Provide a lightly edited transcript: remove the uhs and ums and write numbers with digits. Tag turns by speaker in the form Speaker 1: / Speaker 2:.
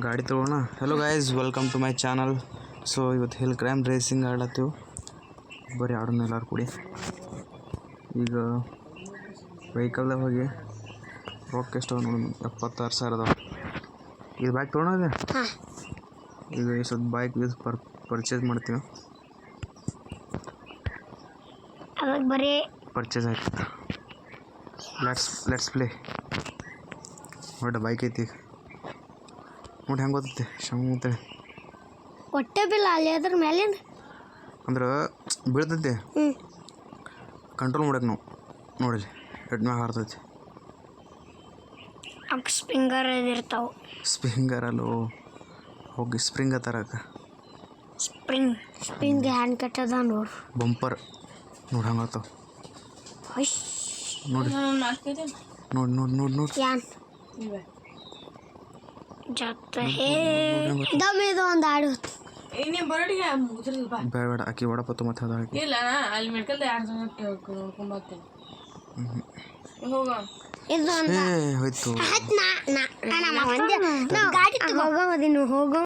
Speaker 1: ಗಾಡಿ ತೊಗೊಳ್ಳೋಣ. Hello guys, welcome to my channel. So ಇವತ್ತು ಹಿಲ್ ಕ್ರೈಮ್ ರೇಸಿಂಗ್ ಆಡ್ಲತ್ತೀವಿ. ಬರೀ ಆಡೋಣ ಎಲ್ಲರೂ ಕೂಡಿ. ಈಗ ವೆಹಿಕಲ್ದಾಗ ಹೋಗಿ ರೊಕ್ಕ ಎಷ್ಟು ನೋಡಿ, 76,000 ಅದಾವ. ಇದು ಬೈಕ್ ತೊಗೊಳೋದೆ. ಈಗ ಸ್ವಲ್ಪ ಬೈಕ್ ಪರ್ಚೇಸ್ ಮಾಡ್ತೀವಿ.
Speaker 2: ಅವಾಗ ಬರೀ
Speaker 1: ಪರ್ಚೇಸ್ ಆಯ್ತು. Let's play. ಒಳ್ಳೆ ಬೈಕ್ ಐತಿ. ನೋಡಿ ಹೆಂಗೆ ಗೊತ್ತೈತಿ ಶಂತೇಳಿ
Speaker 2: ಹೊಟ್ಟೆ ಬಿಲ್ಲ ಅಲ್ಲಿ ಅದ್ರ ಮೇಲೆ
Speaker 1: ಅಂದ್ರೆ ಬೀಳ್ತೈತಿ. ಕಂಟ್ರೋಲ್ ಮಾಡಕ್ಕೆ ನಾವು ನೋಡಿಲಿ ಹೆಡ್ ಮ್ಯಾಗ ಹಾರ್ತೈತಿ.
Speaker 2: ಸ್ಪ್ರಿಂಗರ್ ಇರ್ತಾವೆ.
Speaker 1: ಸ್ಪ್ರಿಂಗರಲ್ಲೂ ಹೋಗಿ ಸ್ಪ್ರಿಂಗ ತರಕ
Speaker 2: ಸ್ಪ್ರಿಂಗ್ ಹ್ಯಾಂಡ್ ಕಟ್ಟದ ನೋಡು.
Speaker 1: ಬಂಪರ್ ನೋಡಿ ಹಂಗಾತಾವ. ನೋಡಿ ನೋಡಿ ನೋಡಿ ನೋಡಿ ನೋಡಿ
Speaker 2: ಯಾನ್ ಜೊತೆ ದಮ್ಮಿದು ಒಂದು ಆಡು
Speaker 1: ಬೇಡ ಆಕಿ ವಡಪತ್ತು ಮತ್ತೆ ಅದ ಹಾಕಿ
Speaker 2: ಇದು
Speaker 1: ಹೋಯ್ತು.
Speaker 2: ಗಾಡಿ ಹೋಗೋ